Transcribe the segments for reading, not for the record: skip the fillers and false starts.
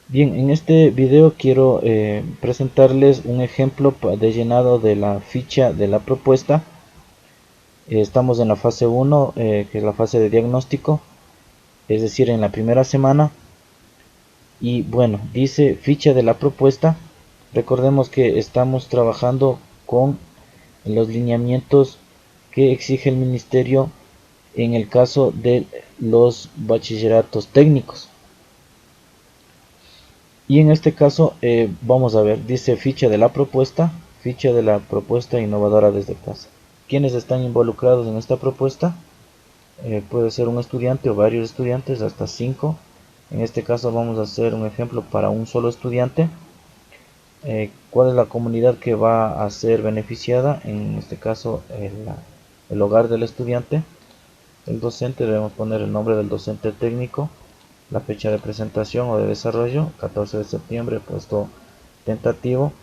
Bien, en este video quiero presentarles un ejemplo de llenado de la ficha de la propuesta. Estamos en la fase 1, que es la fase de diagnóstico, es decir, en la primera semana. Y bueno, dice ficha de la propuesta. Recordemos que estamos trabajando con los lineamientos que exige el ministerio en el caso de los bachilleratos técnicos. Y en este caso vamos a ver, dice ficha de la propuesta innovadora desde casa. ¿Quiénes están involucrados en esta propuesta? Puede ser un estudiante o varios estudiantes, hasta 5. En este caso vamos a hacer un ejemplo para un solo estudiante. ¿Cuál es la comunidad que va a ser beneficiada? En este caso el hogar del estudiante. El docente, debemos poner el nombre del docente técnico, la fecha de presentación o de desarrollo, 14 de septiembre, puesto tentativo.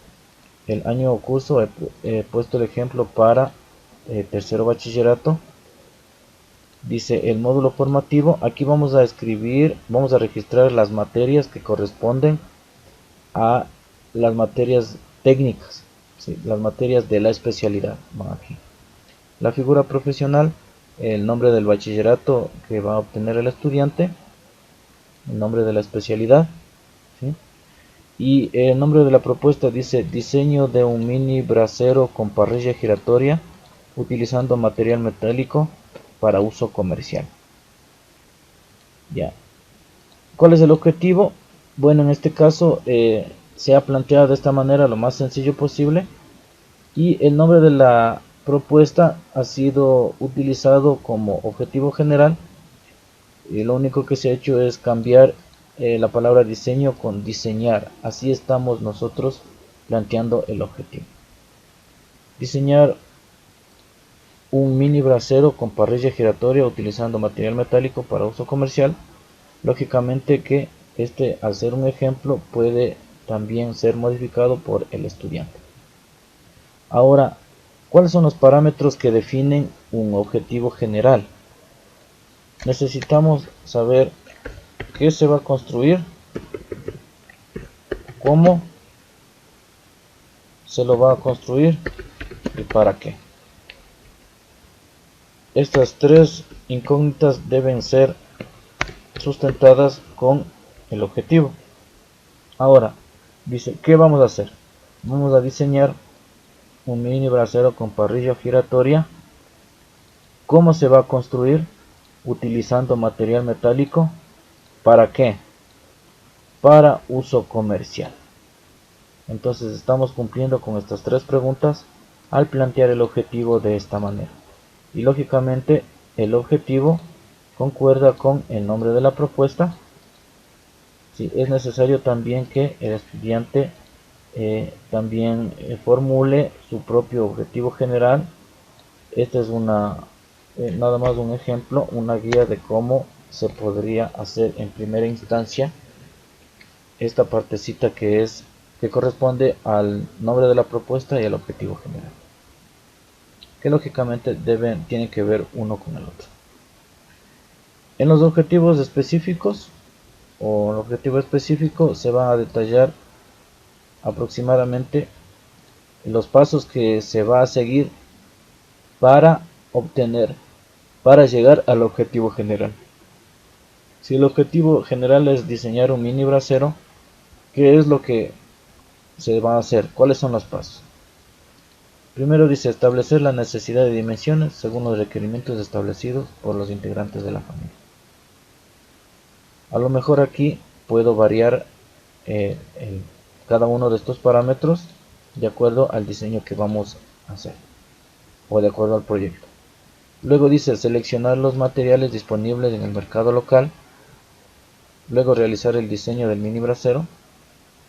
El año o curso, he puesto el ejemplo para tercero bachillerato. Dice el módulo formativo, aquí vamos a escribir, vamos a registrar las materias que corresponden a las materias técnicas, ¿sí? Las materias de la especialidad van aquí. La figura profesional, el nombre del bachillerato que va a obtener el estudiante, el nombre de la especialidad, ¿sí? Y el nombre de la propuesta dice diseño de un mini brasero con parrilla giratoria utilizando material metálico para uso comercial. Ya. ¿Cuál es el objetivo? Bueno, en este caso se ha planteado de esta manera lo más sencillo posible, y el nombre de la propuesta ha sido utilizado como objetivo general, y lo único que se ha hecho es cambiar la palabra diseño con diseñar. Así estamos nosotros planteando el objetivo. Diseñar un mini brasero con parrilla giratoria utilizando material metálico para uso comercial. Lógicamente que este, al ser un ejemplo, puede también ser modificado por el estudiante. Ahora, ¿cuáles son los parámetros que definen un objetivo general? Necesitamos saber qué se va a construir, cómo se lo va a construir y para qué. Estas tres incógnitas deben ser sustentadas con el objetivo. Ahora, dice, ¿qué vamos a hacer? Vamos a diseñar un mini brasero con parrilla giratoria. ¿Cómo se va a construir? Utilizando material metálico. ¿Para qué? Para uso comercial. Entonces estamos cumpliendo con estas tres preguntas al plantear el objetivo de esta manera. Y lógicamente el objetivo concuerda con el nombre de la propuesta. Sí, es necesario también que el estudiante también formule su propio objetivo general. Esta es nada más un ejemplo, una guía de cómo se podría hacer en primera instancia esta partecita que corresponde al nombre de la propuesta y al objetivo general, que lógicamente tienen que ver uno con el otro. En los objetivos específicos o el objetivo específico se va a detallar aproximadamente los pasos que se va a seguir para obtener, para llegar al objetivo general. Si el objetivo general es diseñar un mini brasero, ¿qué es lo que se va a hacer? ¿Cuáles son los pasos? Primero dice establecer la necesidad de dimensiones según los requerimientos establecidos por los integrantes de la familia. A lo mejor aquí puedo variar cada uno de estos parámetros de acuerdo al diseño que vamos a hacer o de acuerdo al proyecto. Luego dice seleccionar los materiales disponibles en el mercado local. Luego realizar el diseño del mini brasero.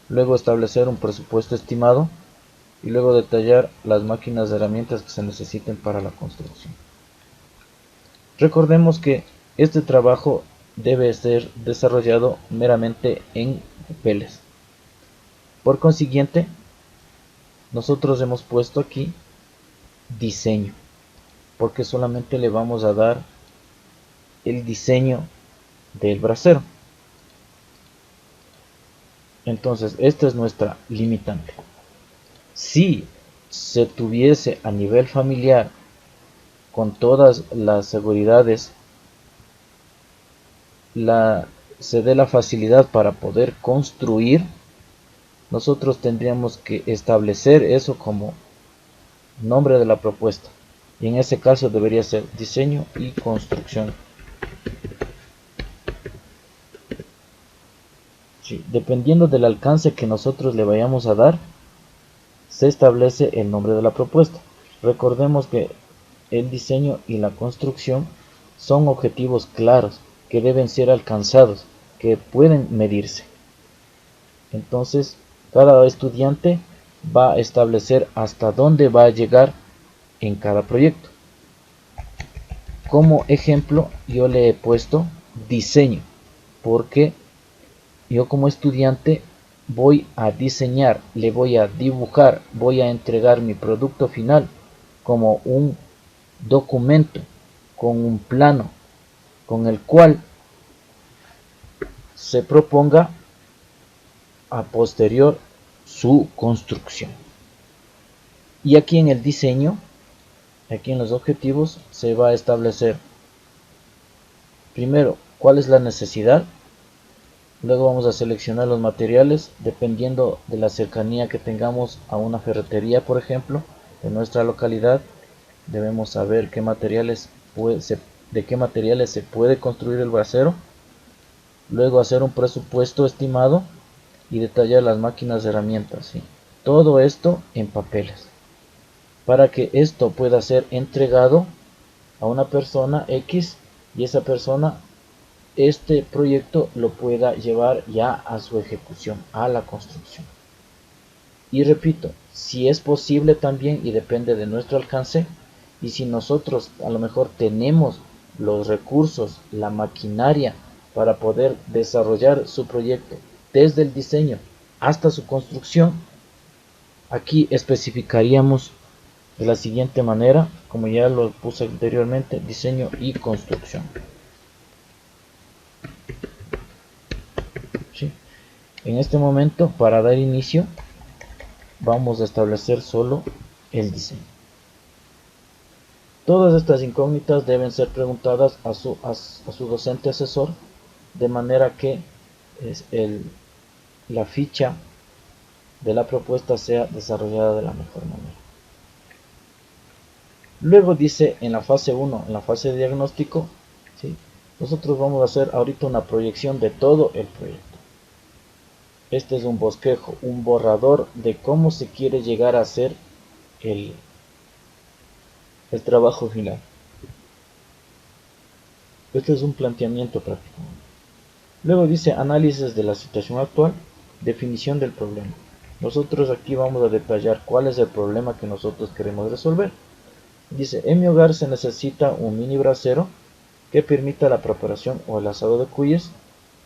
Luego establecer un presupuesto estimado. Y luego detallar las máquinas de herramientas que se necesiten para la construcción. Recordemos que este trabajo debe ser desarrollado meramente en papeles. Por consiguiente, nosotros hemos puesto aquí diseño, porque solamente le vamos a dar el diseño del brasero. Entonces, esta es nuestra limitante. Si se tuviese a nivel familiar con todas las seguridades, se dé la facilidad para poder construir, nosotros tendríamos que establecer eso como nombre de la propuesta. Y en ese caso debería ser diseño y construcción. Sí, dependiendo del alcance que nosotros le vayamos a dar, se establece el nombre de la propuesta. Recordemos que el diseño y la construcción son objetivos claros que deben ser alcanzados, que pueden medirse. Entonces, cada estudiante va a establecer hasta dónde va a llegar en cada proyecto. Como ejemplo, yo le he puesto diseño, porque yo como estudiante voy a diseñar, le voy a dibujar, voy a entregar mi producto final como un documento, con un plano, con el cual se proponga a posterior su construcción. Y aquí en el diseño, aquí en los objetivos, se va a establecer primero cuál es la necesidad. Luego vamos a seleccionar los materiales dependiendo de la cercanía que tengamos a una ferretería, por ejemplo, en nuestra localidad. Debemos saber de qué materiales se puede construir el brasero. Luego hacer un presupuesto estimado y detallar las máquinas de herramientas. ¿Sí? Todo esto en papeles, para que esto pueda ser entregado a una persona X y esa persona este proyecto lo pueda llevar ya a su ejecución, a la construcción. Y repito, si es posible también y depende de nuestro alcance, y si nosotros a lo mejor tenemos los recursos, la maquinaria para poder desarrollar su proyecto desde el diseño hasta su construcción, aquí especificaríamos de la siguiente manera, como ya lo puse anteriormente, diseño y construcción. ¿Sí? En este momento, para dar inicio, vamos a establecer solo el diseño. Todas estas incógnitas deben ser preguntadas a su docente asesor, de manera que la ficha de la propuesta sea desarrollada de la mejor manera. Luego dice en la fase 1, en la fase de diagnóstico, ¿sí? Nosotros vamos a hacer ahorita una proyección de todo el proyecto. Este es un bosquejo, un borrador de cómo se quiere llegar a hacer el trabajo final. Este es un planteamiento prácticamente. Luego dice análisis de la situación actual, definición del problema. Nosotros aquí vamos a detallar cuál es el problema que nosotros queremos resolver. Dice, en mi hogar se necesita un mini brasero que permita la preparación o el asado de cuyes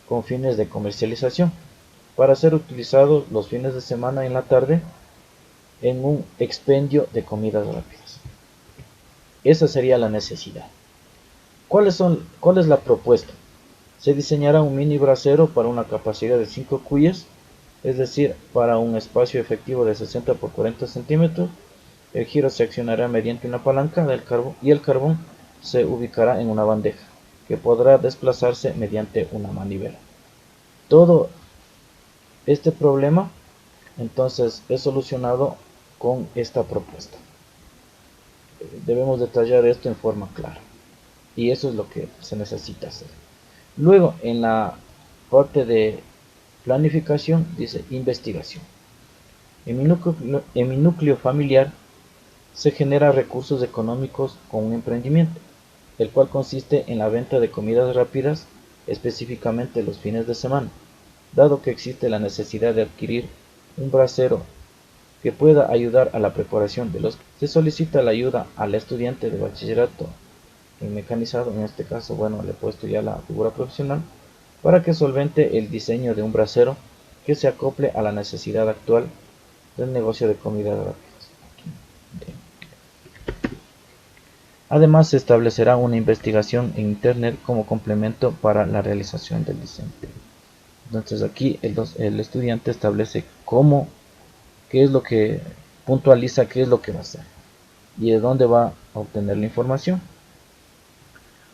con fines de comercialización, para ser utilizado los fines de semana en la tarde en un expendio de comidas rápidas. Esa sería la necesidad. ¿Cuál es la propuesta? Se diseñará un mini brasero para una capacidad de 5 cuyes, es decir, para un espacio efectivo de 60 por 40 centímetros. El giro se accionará mediante una palanca del carbón y el carbón se ubicará en una bandeja que podrá desplazarse mediante una manivela. Todo este problema entonces es solucionado con esta propuesta. Debemos detallar esto en forma clara y eso es lo que se necesita hacer. Luego en la parte de planificación dice investigación. En mi núcleo familiar se genera recursos económicos con un emprendimiento, el cual consiste en la venta de comidas rápidas, específicamente los fines de semana. Dado que existe la necesidad de adquirir un brasero que pueda ayudar a la preparación se solicita la ayuda al estudiante de bachillerato en mecanizado, en este caso, bueno, le he puesto ya la figura profesional, para que solvente el diseño de un brasero que se acople a la necesidad actual del negocio de comidas rápidas. Además, se establecerá una investigación en Internet como complemento para la realización del diseño. Entonces aquí el estudiante establece qué es lo que puntualiza, qué es lo que va a hacer y de dónde va a obtener la información.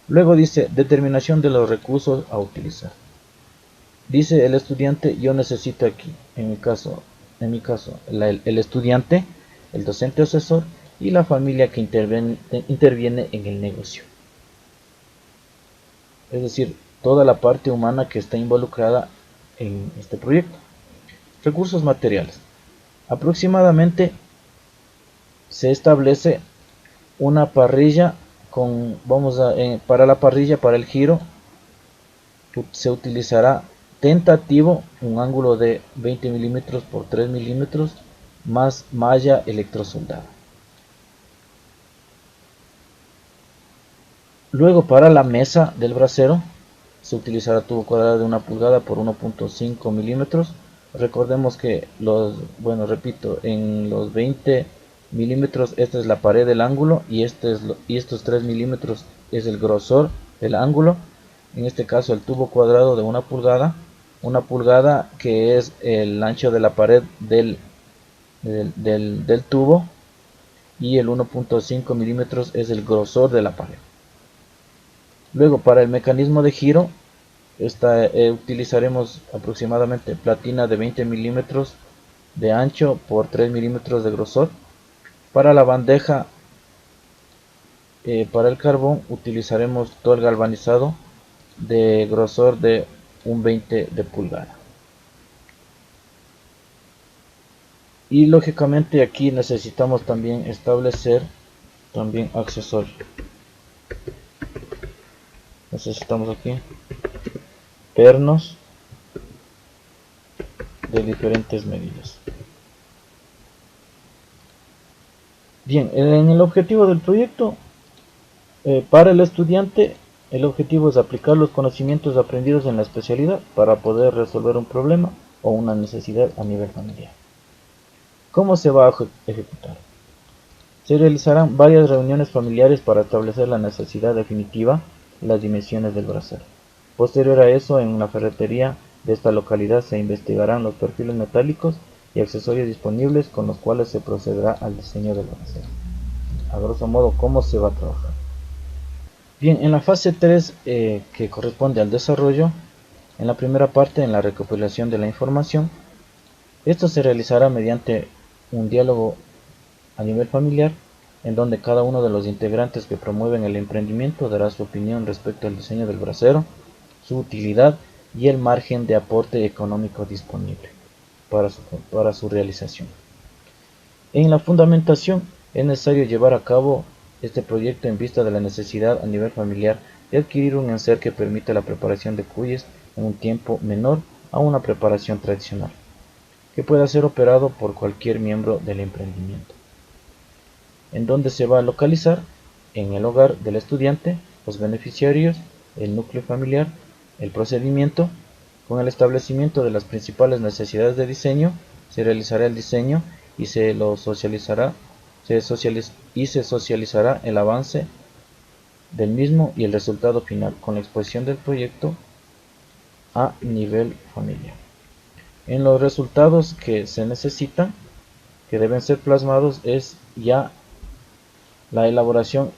Luego dice determinación de los recursos a utilizar. Dice el estudiante, yo necesito aquí, en mi caso, el estudiante, el docente asesor y la familia que interviene en el negocio. Es decir, toda la parte humana que está involucrada en este proyecto. Recursos materiales. Aproximadamente se establece una parrilla para la parrilla, para el giro, se utilizará tentativo un ángulo de 20 milímetros por 3 milímetros más malla electrosoldada. Luego para la mesa del brasero se utilizará tubo cuadrado de 1 pulgada por 1.5 milímetros. Recordemos que repito, en los 20 milímetros esta es la pared del ángulo y estos 3 milímetros es el grosor del ángulo. En este caso el tubo cuadrado de 1 pulgada que es el ancho de la pared del tubo, y el 1.5 milímetros es el grosor de la pared. Luego para el mecanismo de giro utilizaremos aproximadamente platina de 20 milímetros de ancho por 3 milímetros de grosor. Para la bandeja, para el carbón utilizaremos todo el galvanizado de grosor de un 20 de pulgada. Y lógicamente aquí necesitamos también establecer accesorios. Necesitamos aquí pernos de diferentes medidas. Bien, en el objetivo del proyecto, para el estudiante, el objetivo es aplicar los conocimientos aprendidos en la especialidad para poder resolver un problema o una necesidad a nivel familiar. ¿Cómo se va a ejecutar? Se realizarán varias reuniones familiares para establecer la necesidad definitiva y las dimensiones del brasero. Posterior a eso, en una ferretería de esta localidad se investigarán los perfiles metálicos y accesorios disponibles con los cuales se procederá al diseño del brasero. A grosso modo, ¿cómo se va a trabajar? Bien, en la fase 3, que corresponde al desarrollo, en la primera parte, en la recopilación de la información, esto se realizará mediante un diálogo a nivel familiar, en donde cada uno de los integrantes que promueven el emprendimiento dará su opinión respecto al diseño del brasero, su utilidad y el margen de aporte económico disponible para su realización. En la fundamentación es necesario llevar a cabo este proyecto en vista de la necesidad a nivel familiar de adquirir un enser que permita la preparación de cuyes en un tiempo menor a una preparación tradicional, que pueda ser operado por cualquier miembro del emprendimiento. En donde se va a localizar en el hogar del estudiante, los beneficiarios, el núcleo familiar, el procedimiento. Con el establecimiento de las principales necesidades de diseño, se realizará el diseño y se socializará el avance del mismo y el resultado final, con la exposición del proyecto a nivel familiar. En los resultados que se necesitan, que deben ser plasmados, es ya la elaboración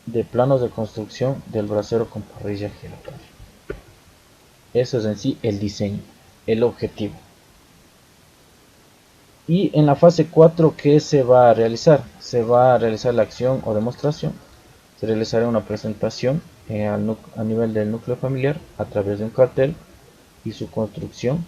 de planos de construcción del brasero con parrilla giratoria. Eso es en sí el diseño, el objetivo. Y en la fase 4, ¿qué se va a realizar? Se va a realizar la acción o demostración. Se realizará una presentación a nivel del núcleo familiar a través de un cartel y su construcción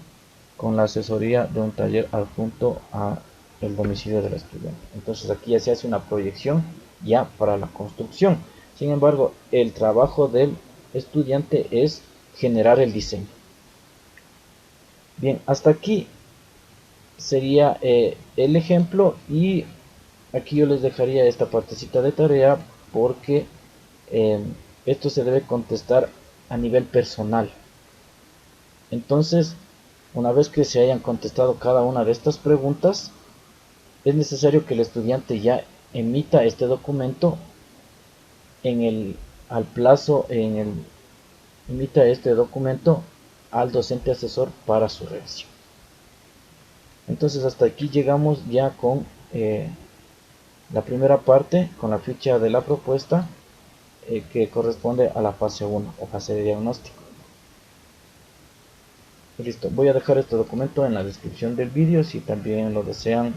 con la asesoría de un taller adjunto a el domicilio del estudiante. Entonces aquí ya se hace una proyección ya para la construcción. Sin embargo, el trabajo del estudiante es generar el diseño. Bien, hasta aquí sería el ejemplo, y aquí yo les dejaría esta partecita de tarea porque esto se debe contestar a nivel personal. Entonces, una vez que se hayan contestado cada una de estas preguntas, es necesario que el estudiante ya emita este documento emita este documento al docente asesor para su revisión. Entonces hasta aquí llegamos ya con la primera parte, con la ficha de la propuesta que corresponde a la fase 1 o fase de diagnóstico. Listo, voy a dejar este documento en la descripción del vídeo si también lo desean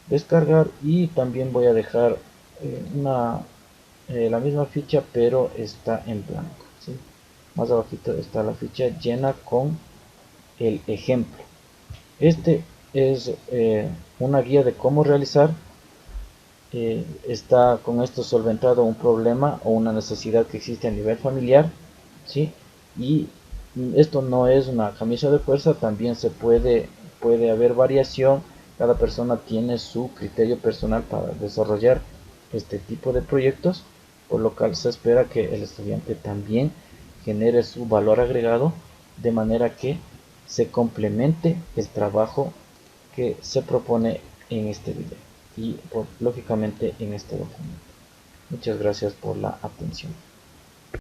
descargar, y también voy a dejar la misma ficha, pero está en blanco, ¿sí? Más abajito está la ficha llena con el ejemplo. Este es una guía de cómo realizar. Está con esto solventado un problema o una necesidad que existe a nivel familiar, ¿sí? Y esto no es una camisa de fuerza, también puede haber variación. Cada persona tiene su criterio personal para desarrollar este tipo de proyectos, por lo cual se espera que el estudiante también genere su valor agregado, de manera que se complemente el trabajo que se propone en este video y lógicamente en este documento. Muchas gracias por la atención.